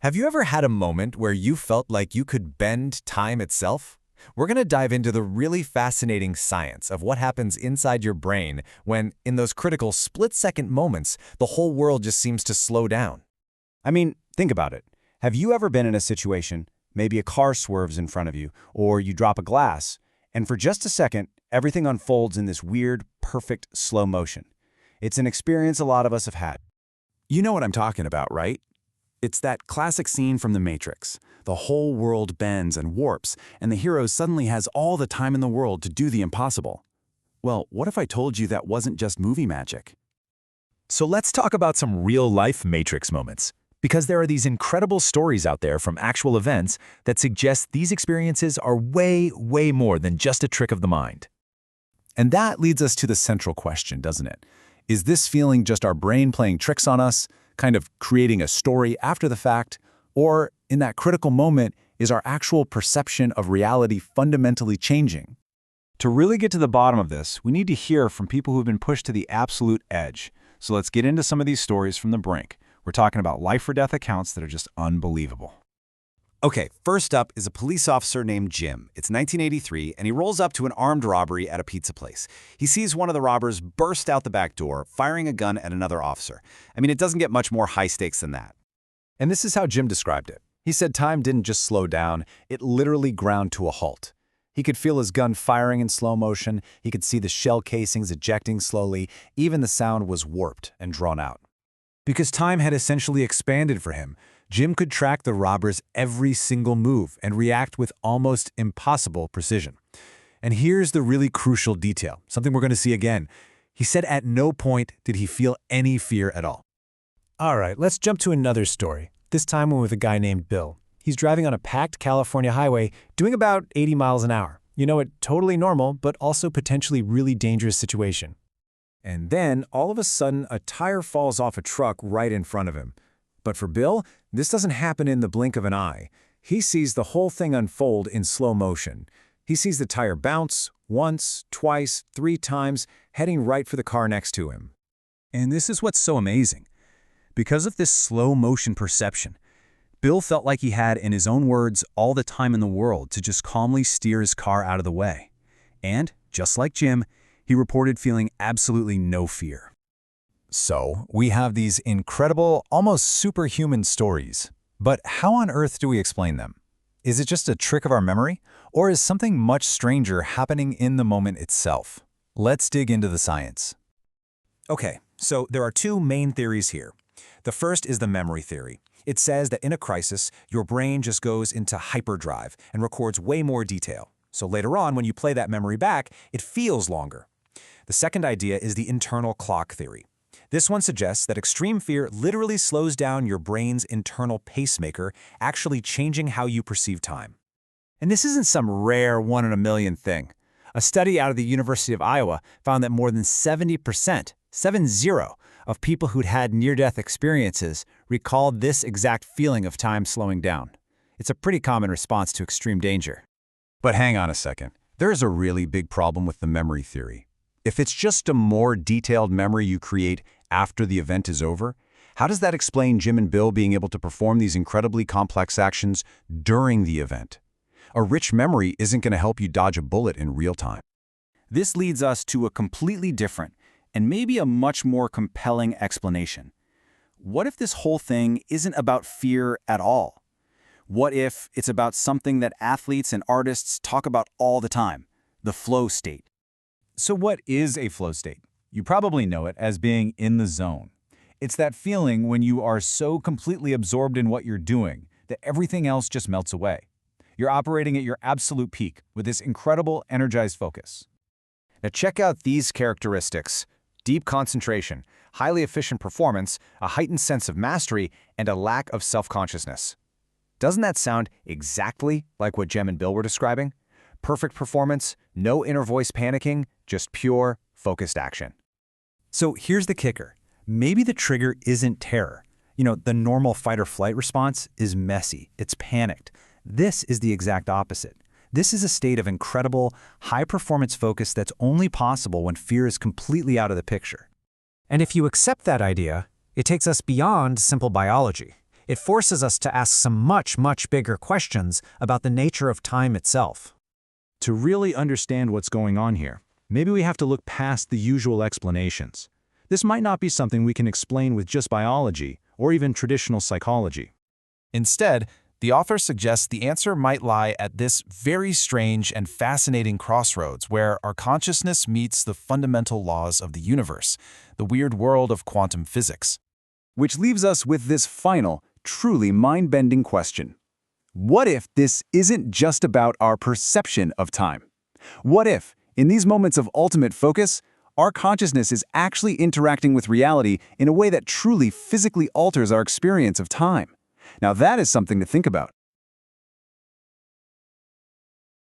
Have you ever had a moment where you felt like you could bend time itself? We're going to dive into the really fascinating science of what happens inside your brain when, in those critical split-second moments, the whole world just seems to slow down. I mean, think about it. Have you ever been in a situation, maybe a car swerves in front of you, or you drop a glass, and for just a second, everything unfolds in this weird, perfect slow motion? It's an experience a lot of us have had. You know what I'm talking about, right? It's that classic scene from The Matrix. The whole world bends and warps, and the hero suddenly has all the time in the world to do the impossible. Well, what if I told you that wasn't just movie magic? So let's talk about some real-life Matrix moments, because there are these incredible stories out there from actual events that suggest these experiences are way, way more than just a trick of the mind. And that leads us to the central question, doesn't it? Is this feeling just our brain playing tricks on us, kind of creating a story after the fact, or in that critical moment, is our actual perception of reality fundamentally changing? To really get to the bottom of this, we need to hear from people who've been pushed to the absolute edge. So let's get into some of these stories from the brink. We're talking about life-or-death accounts that are just unbelievable. Okay, first up is a police officer named Jim. It's 1983, and he rolls up to an armed robbery at a pizza place. He sees one of the robbers burst out the back door, firing a gun at another officer. I mean, it doesn't get much more high stakes than that. And this is how Jim described it. He said time didn't just slow down, it literally ground to a halt. He could feel his gun firing in slow motion, he could see the shell casings ejecting slowly, even the sound was warped and drawn out. Because time had essentially expanded for him, Jim could track the robber's every single move and react with almost impossible precision. And here's the really crucial detail, something we're going to see again. He said at no point did he feel any fear at all. All right, let's jump to another story, this time with a guy named Bill. He's driving on a packed California highway, doing about 80 miles an hour. You know, a totally normal, but also potentially really dangerous situation. And then, all of a sudden, a tire falls off a truck right in front of him. But for Bill, this doesn't happen in the blink of an eye. He sees the whole thing unfold in slow motion. He sees the tire bounce, once, twice, 3 times, heading right for the car next to him. And this is what's so amazing. Because of this slow motion perception, Bill felt like he had, in his own words, all the time in the world to just calmly steer his car out of the way. And, just like Jim, he reported feeling absolutely no fear. So, we have these incredible, almost superhuman stories. But how on earth do we explain them? Is it just a trick of our memory? Or is something much stranger happening in the moment itself? Let's dig into the science. Okay, so there are 2 main theories here. The first is the memory theory. It says that in a crisis, your brain just goes into hyperdrive and records way more detail. So later on, when you play that memory back, it feels longer. The second idea is the internal clock theory. This one suggests that extreme fear literally slows down your brain's internal pacemaker, actually changing how you perceive time. And this isn't some rare 1 in a million thing. A study out of the University of Iowa found that more than 70%, 70, of people who'd had near-death experiences recalled this exact feeling of time slowing down. It's a pretty common response to extreme danger. But hang on a second. There's a really big problem with the memory theory. If it's just a more detailed memory you create after the event is over, how does that explain Jim and Bill being able to perform these incredibly complex actions during the event? A rich memory isn't going to help you dodge a bullet in real time. This leads us to a completely different and maybe a much more compelling explanation. What if this whole thing isn't about fear at all? What if it's about something that athletes and artists talk about all the time, the flow state? So what is a flow state? You probably know it as being in the zone. It's that feeling when you are so completely absorbed in what you're doing that everything else just melts away. You're operating at your absolute peak with this incredible energized focus. Now check out these characteristics: deep concentration, highly efficient performance, a heightened sense of mastery, and a lack of self-consciousness. Doesn't that sound exactly like what Jem and Bill were describing? Perfect performance, no inner voice panicking, just pure, focused action. So here's the kicker. Maybe the trigger isn't terror. You know, the normal fight-or-flight response is messy, it's panicked. This is the exact opposite. This is a state of incredible, high-performance focus that's only possible when fear is completely out of the picture. And if you accept that idea, it takes us beyond simple biology. It forces us to ask some much, much bigger questions about the nature of time itself. To really understand what's going on here, maybe we have to look past the usual explanations. This might not be something we can explain with just biology or even traditional psychology. Instead, the author suggests the answer might lie at this very strange and fascinating crossroads where our consciousness meets the fundamental laws of the universe, the weird world of quantum physics. Which leaves us with this final, truly mind-bending question. What if this isn't just about our perception of time? What if, in these moments of ultimate focus, our consciousness is actually interacting with reality in a way that truly physically alters our experience of time? Now that is something to think about.